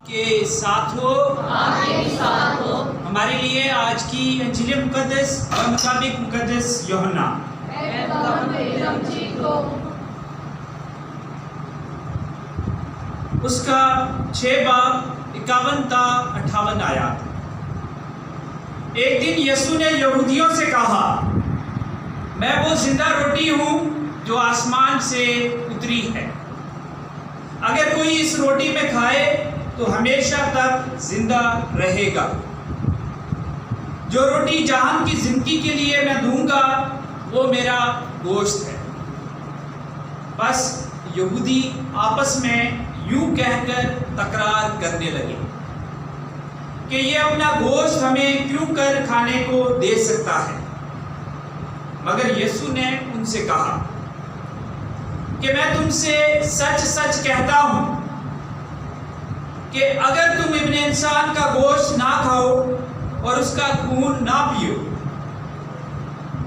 کے ساتھ ہو، ہمارے لیے آج کی انجیل مقدس اور مطابق مقدس یوحنا اس کا 6 باب 51 تا 58 آیات۔ ایک دن یسوع نے یہودیوں سے کہا، میں وہ زندہ روٹی ہوں جو آسمان سے اتری ہے، اگر کوئی اس روٹی میں کھائے تو ہمیشہ تک زندہ رہے گا۔ جو روٹی جہان کی زندگی کے لیے میں دوں گا وہ میرا گوشت ہے۔ بس یہودی آپس میں یوں کہہ کر تکرار کرنے لگے کہ یہ اپنا گوشت ہمیں کیوں کر کھانے کو دے سکتا ہے؟ مگر یسوع نے ان سے کہا کہ میں تم سے سچ سچ کہتا ہوں کہ اگر تم ابن انسان کا گوشت نہ کھاؤ اور اس کا خون نہ پیو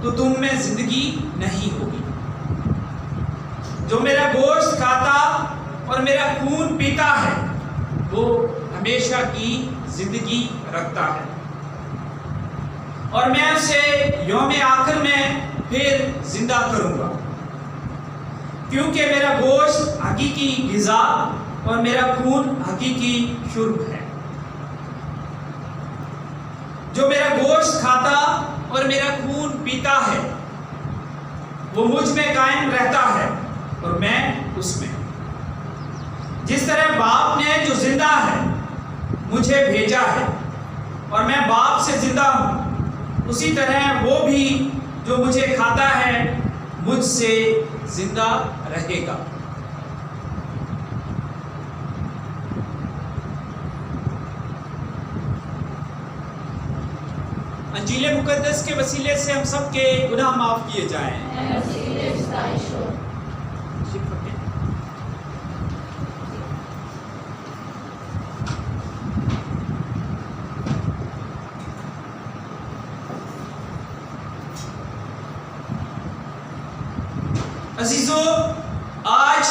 تو تم میں زندگی نہیں ہوگی۔ جو میرا گوشت کھاتا اور میرا خون پیتا ہے وہ ہمیشہ کی زندگی رکھتا ہے، اور میں اسے یوم آخر میں پھر زندہ کروں گا، کیونکہ میرا گوشت حقیقی غذا اور میرا خون حقیقی شرب ہے۔ جو میرا گوشت کھاتا اور میرا خون پیتا ہے وہ مجھ میں قائم رہتا ہے اور میں اس میں۔ جس طرح باپ نے جو زندہ ہے مجھے بھیجا ہے اور میں باپ سے زندہ ہوں، اسی طرح وہ بھی جو مجھے کھاتا ہے مجھ سے زندہ رہے گا۔ انجیل مقدس کے وسیلے سے ہم سب کے گناہ معاف کیے جائیں۔ عزیزو، آج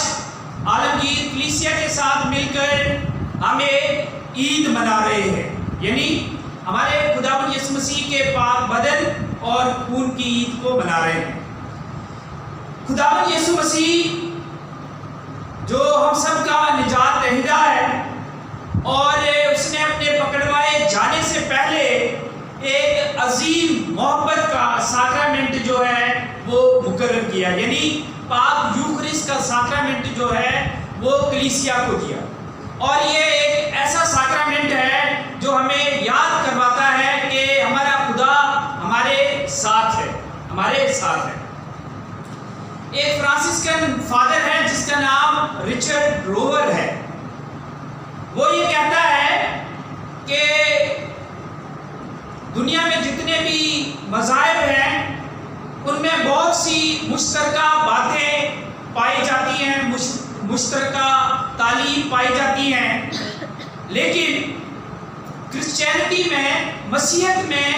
عالمگیر کلیسیا کے ساتھ مل کر ہم ایک عید منا رہے ہیں، یعنی ہمارے خداوند یسوع مسیح کے پاک بدن اور خون کی عید کو منا رہے ہیں۔ خداوند یسوع مسیح جو ہم سب کا نجات دہندہ ہے، اور اس نے اپنے پکڑوائے جانے سے پہلے ایک عظیم محبت کا ساکرامنٹ جو ہے وہ مقرر کیا، یعنی پاک یوخرسٹ کا ساکرامنٹ جو ہے وہ کلیسیا کو دیا، اور یہ ایک ایسا ساکرامنٹ ہے جو ہمیں یاد کرواتا ہے کہ ہمارا خدا ہمارے ساتھ ہے، ہمارے ساتھ ہے۔ ایک فرانسسکن فادر ہے جس کا نام رچرڈ روور ہے، وہ یہ کہتا ہے کہ دنیا میں جتنے بھی مذاہب ہیں ان میں بہت سی مشترکہ باتیں پائی جاتی ہیں، مشترکہ تعلیم پائی جاتی ہیں، لیکن کرسچینٹی میں، مسیحیت میں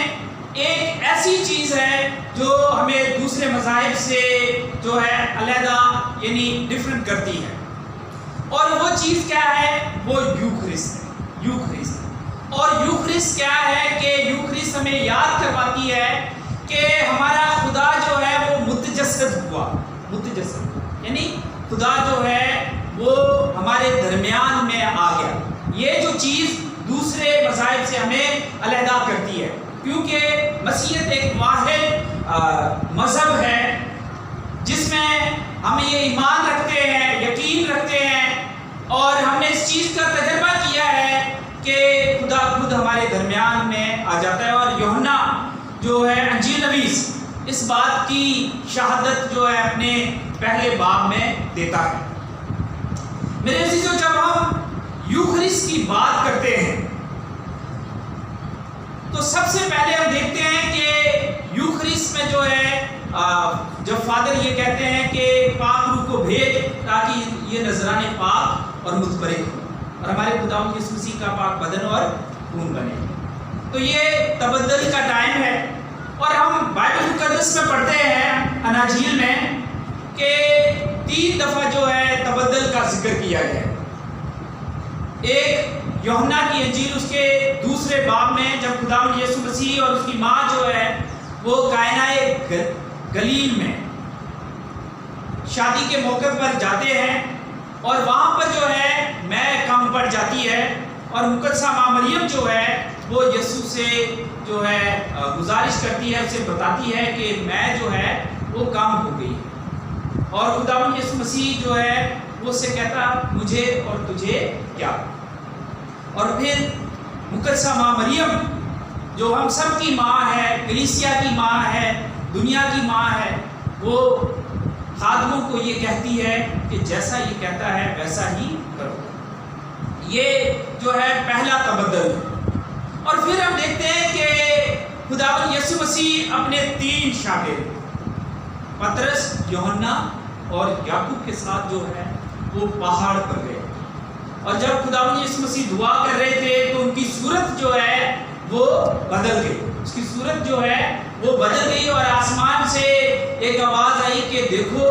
ایک ایسی چیز ہے جو ہمیں دوسرے مذاہب سے جو ہے علیحدہ یعنی ڈفرنٹ کرتی ہے، اور وہ چیز کیا ہے؟ وہ یوخرسٹ ہے۔ یوخرسٹ، اور یوخرسٹ کیا ہے کہ یوخرسٹ ہمیں یاد کرواتی ہے کہ ہمارا خدا جو ہے وہ متجسد ہوا، متجسد یعنی خدا جو ہے وہ ہمارے درمیان میں آ گیا۔ یہ جو چیز دوسرے مذاہب سے ہمیں علیحدہ کرتی ہے، کیونکہ مسیحیت ایک واحد مذہب ہے جس میں ہم یہ ایمان رکھتے ہیں، یقین رکھتے ہیں، اور ہم نے اس چیز کا تجربہ کیا ہے کہ خدا خود ہمارے درمیان میں آ جاتا ہے، اور یوحنا جو ہے انجیل نویس اس بات کی شہادت جو ہے اپنے پہلے باب میں دیتا ہے۔ میرے عزیزو، جب ہم یوخرسٹ کی بات کرتے ہیں تو سب سے پہلے ہم دیکھتے ہیں کہ یوخرسٹ میں جو ہے جب فادر یہ کہتے ہیں کہ پاک روح کو بھیج تاکہ یہ نذرانے پاک اور متبرک ہو اور ہمارے خداوند یسوع مسیح کا پاک بدن اور خون بنے، تو یہ تبدل کا ٹائم ہے، اور ہم بائبل مقدس میں پڑھتے ہیں اناجیل میں کہ 3 دفعہ جو ہے تبدل کا ذکر کیا گیا ہے۔ ایک یوحنا کی انجیل اس کے دوسرے باب میں جب خداوند یسوع مسیح اور اس کی ماں جو ہے وہ قائنہ گلیل میں شادی کے موقع پر جاتے ہیں اور وہاں پر جو ہے میں کم پڑ جاتی ہے اور مقدسہ ماں مریم جو ہے وہ یسوع سے جو ہے گزارش کرتی ہے، اسے بتاتی ہے کہ میں جو ہے وہ کم ہو گئی اور خداوند یسوع مسیح جو ہے وہ سے کہتا مجھے اور تجھے کیا۔ اور پھر مقدسہ ماں مریم جو ہم سب کی ماں ہے، کلیسیا کی ماں ہے، دنیا کی ماں ہے، وہ خادموں کو یہ کہتی ہے کہ جیسا یہ کہتا ہے ویسا ہی کرو۔ یہ جو ہے پہلا تبدل ہے۔ اور پھر ہم دیکھتے ہیں کہ خداوند یسوع مسیح اپنے 3 شاگرد پترس، یوحنا اور یعقوب کے ساتھ جو ہے وہ پہاڑ پر گئے اور جب خداوند یسوع مسیح دعا کر رہے تھے تو ان کی صورت جو ہے وہ بدل گئی، اس کی صورت جو ہے وہ بدل گئی اور آسمان سے ایک آواز آئی کہ دیکھو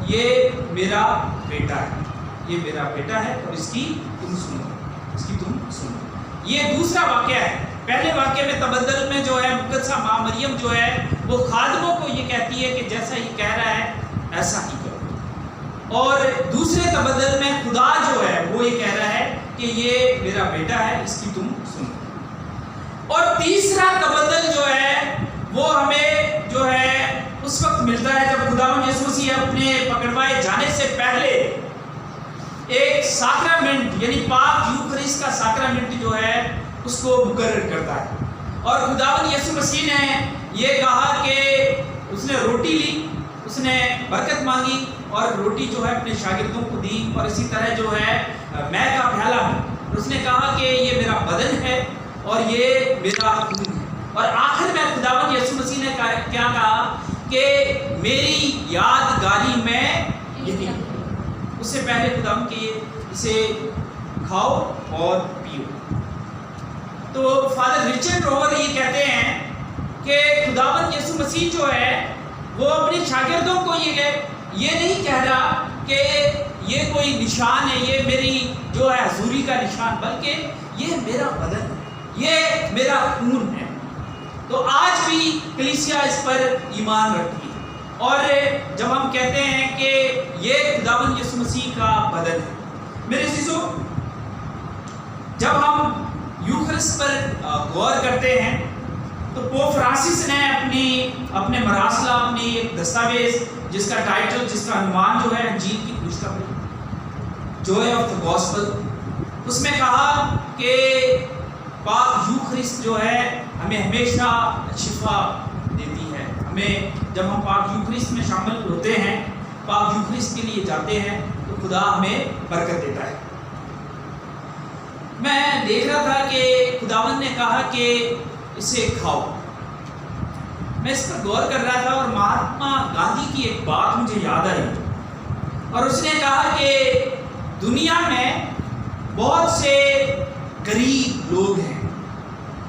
یہ میرا بیٹا ہے، یہ میرا بیٹا ہے اور اس کی تم سنو، اس کی تم سنو۔ یہ دوسرا واقعہ ہے۔ پہلے واقعے میں تبدل میں جو ہے مقدسہ ماں مریم جو ہے وہ خادموں کو یہ کہتی ہے کہ جیسا یہ کہہ رہا ہے ایسا ہی کرو، اور دوسرے تبدل میں خدا جو ہے وہ یہ کہہ رہا ہے کہ یہ میرا بیٹا ہے، اس کی تم سنو۔ اور تیسرا تبدل جو ہے وہ ہمیں جو ہے اس وقت ملتا ہے جب خداوند یسوع مسیح اپنے پکڑوائے جانے سے پہلے ایک ساکرامنٹ یعنی پاک یوکریس کا ساکرامنٹ جو ہے اس کو مقرر کرتا ہے اور خداوند یسوع مسیح نے یہ کہا کہ اس نے روٹی لی، اس نے برکت مانگی اور روٹی جو ہے اپنے شاگردوں کو دی اور اسی طرح جو ہے میں کا پیالہ ہے، اس نے کہا کہ یہ میرا بدن ہے اور یہ میرا خون ہے۔ اور آخر میں خداوند یسوع مسیح نے کیا کہا کہ میری یادگاری میں یہی، اس سے پہلے خداوند کہ اسے کھاؤ اور پیو۔ تو فادر رچرڈ روور یہ کہتے ہیں کہ خداوند یسوع مسیح جو ہے وہ اپنے شاگردوں کو یہ نہیں کہہ رہا کہ یہ کوئی نشان ہے، یہ میری جو ہے حضوری کا نشان، بلکہ یہ میرا بدن ہے، یہ میرا خون ہے۔ تو آج بھی کلیسیا اس پر ایمان رکھتی ہے اور جب ہم کہتے ہیں کہ یہ خداوند یسوع مسیح کا بدن ہے۔ میرے عزیزو، جب ہم یوخرسٹ پر غور کرتے ہیں تو پوپ فرانسس نے اپنے مراسلہ، اپنی ایک دستاویز جس کا ٹائٹل، جس کا عنوان جو ہے انجیل کی خوشخبری، جوائے آف دا گاسپل، اس میں کہا کہ پاک یوخرسٹ جو ہے ہمیں ہمیشہ شفا دیتی ہے۔ ہمیں جب ہم پاک یوخرسٹ میں شامل ہوتے ہیں، پاک یوخرسٹ کے لیے جاتے ہیں تو خدا ہمیں برکت دیتا ہے۔ میں دیکھ رہا تھا کہ خداوند نے کہا کہ اسے کھاؤ، میں اس پر غور کر رہا تھا اور مہاتما گاندھی کی ایک بات مجھے یاد آئی اور اس نے کہا کہ دنیا میں بہت سے غریب لوگ ہیں،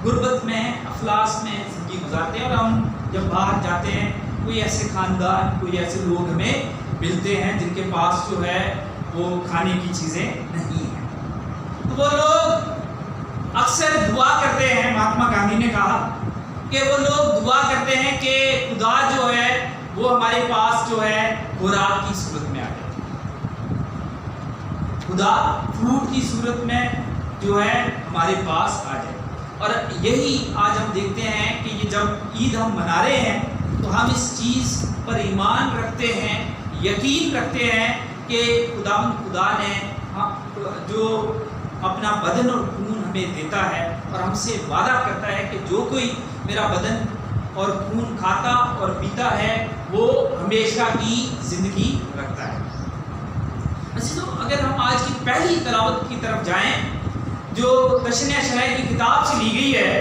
غربت میں، افلاس میں زندگی گزارتے ہیں اور ہم جب باہر جاتے ہیں کوئی ایسے خاندان، کوئی ایسے لوگ ہمیں ملتے ہیں جن کے پاس جو ہے وہ کھانے کی چیزیں نہیں ہیں، تو وہ لوگ اکثر دعا کرتے ہیں۔ مہاتما گاندھی نے کہا کہ وہ لوگ دعا کرتے ہیں کہ خدا جو ہے وہ ہمارے پاس جو ہے خوراک کی صورت میں آ جائے، خدا فروٹ کی صورت میں جو ہے ہمارے پاس آ جائے۔ اور یہی آج ہم دیکھتے ہیں کہ یہ جب عید ہم منا رہے ہیں تو ہم اس چیز پر ایمان رکھتے ہیں، یقین رکھتے ہیں کہ خدا نے جو اپنا بدن اور خون ہمیں دیتا ہے اور ہم سے وعدہ کرتا ہے کہ جو کوئی میرا بدن اور خون کھاتا اور پیتا ہے وہ ہمیشہ کی زندگی رکھتا ہے۔ اگر ہم آج کی پہلی تلاوت کی طرف جائیں جو تشریح شرائع کی کتاب سے لی گئی ہے،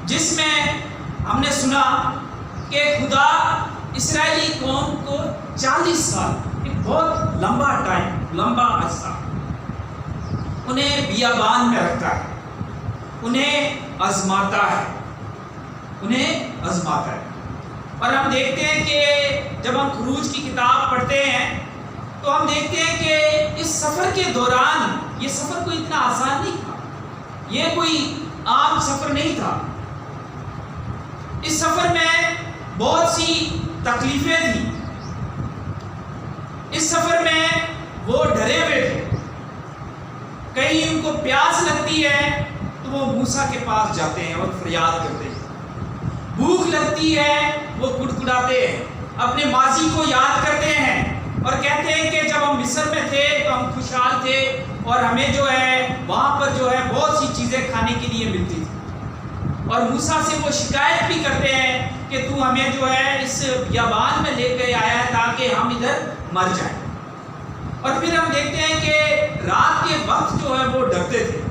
جس میں ہم نے سنا کہ خدا اسرائیلی قوم کو 40 سال، ایک بہت لمبا ٹائم، لمبا عرصہ انہیں بیابان میں رکھتا ہے، انہیں آزماتا ہے، اور ہم دیکھتے ہیں کہ جب ہم خروج کی کتاب پڑھتے ہیں تو ہم دیکھتے ہیں کہ اس سفر کے دوران یہ سفر کوئی اتنا آسان نہیں تھا، یہ کوئی عام سفر نہیں تھا. اس سفر میں بہت سی تکلیفیں تھیں. اس سفر میں وہ ڈرے ہوئے تھے. کہیں ان کو پیاس لگتی ہے تو وہ موسیٰ کے پاس جاتے ہیں اور فریاد کرتے ہیں. بھوک لگتی ہے وہ کڑکڑاتے ہیں، اپنے ماضی کو یاد کرتے ہیں اور کہتے ہیں کہ جب ہم مصر میں تھے تو ہم خوشحال تھے اور ہمیں جو ہے وہاں پر جو ہے بہت سی چیزیں کھانے کے لیے ملتی تھی. اور موسیٰ سے وہ شکایت بھی کرتے ہیں کہ تو ہمیں جو ہے اس بیابان میں لے کے آیا ہے تاکہ ہم ادھر مر جائیں. اور پھر ہم دیکھتے ہیں کہ رات کے وقت جو ہے وہ ڈرتے تھے.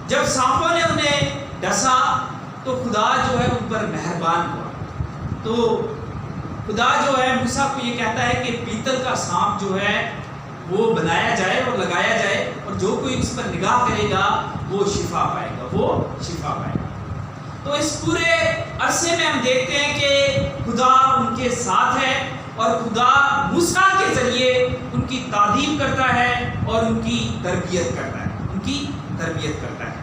جب سانپوں نے انہیں ڈسا تو خدا جو ہے ان پر مہربان ہوا. تو خدا جو ہے موسیٰ کو یہ کہتا ہے کہ پیتل کا سانپ جو ہے وہ بنایا جائے اور لگایا جائے، اور جو کوئی اس پر نگاہ کرے گا وہ شفا پائے گا، وہ شفا پائے گا. تو اس پورے عرصے میں ہم دیکھتے ہیں کہ خدا ان کے ساتھ ہے اور خدا موسیٰ کے ذریعے ان کی تعلیم کرتا ہے اور ان کی تربیت کرتا ہے، ان کی تربیت کرتا ہے.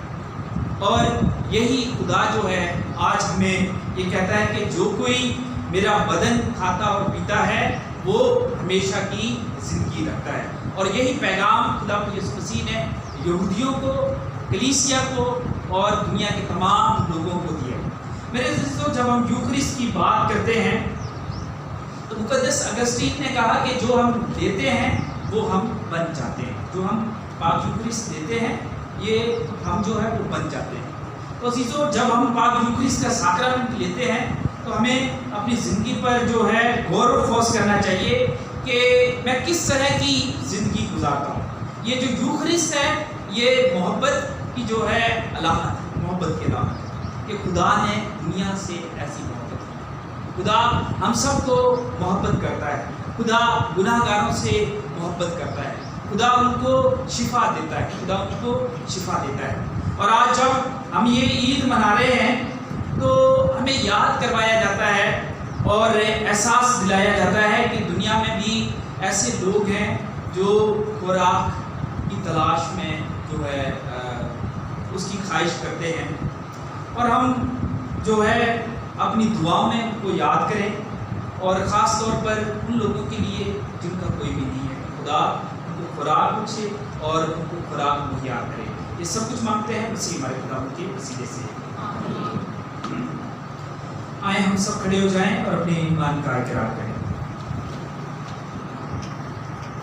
اور یہی خدا جو ہے آج ہمیں یہ کہتا ہے کہ جو کوئی میرا بدن کھاتا اور پیتا ہے وہ ہمیشہ کی زندگی رکھتا ہے. اور یہی پیغام خدا یسوع مسیح نے یہودیوں کو، کلیسیا کو اور دنیا کے تمام لوگوں کو دیا. میرے دوستو، جب ہم یوکرسٹ کی بات کرتے ہیں تو مقدس اگسٹین نے کہا کہ جو ہم لیتے ہیں وہ ہم بن جاتے ہیں. جو ہم پاک یوکرسٹ لیتے ہیں یہ ہم جو ہے وہ بن جاتے ہیں. تو عزیزو، جب ہم پاک یوکرسٹ کا ساکرامنٹ لیتے ہیں تو ہمیں اپنی زندگی پر جو ہے غور و خوض کرنا چاہیے کہ میں کس طرح کی زندگی گزارتا ہوں. یہ جو یوکرسٹ ہے یہ محبت کی جو ہے علامت ہے، محبت کی علامت ہے کہ خدا نے دنیا سے ایسی محبت کی. خدا ہم سب کو محبت کرتا ہے. خدا گناہ گاروں سے محبت کرتا ہے. خدا ان کو شفا دیتا ہے. خدا ان کو شفا دیتا ہے. اور آج جب ہم یہ عید منا رہے ہیں تو ہمیں یاد کروایا جاتا ہے اور احساس دلایا جاتا ہے کہ دنیا میں بھی ایسے لوگ ہیں جو خوراک کی تلاش میں جو ہے اس کی خواہش کرتے ہیں. اور ہم جو ہے اپنی دعاؤں میں ان کو یاد کریں، اور خاص طور پر ان لوگوں کے لیے جن کا کوئی بھی نہیں ہے. خدا ان کو خوراک بخشے اور ان کو خوراک مہیا کرے. یہ سب کچھ مانگتے ہیں مسیح ہمارے خدا کے وسیلے سے. آئیں ہم سب کھڑے ہو جائیں اور اپنے ایمان کا اقرار کریں.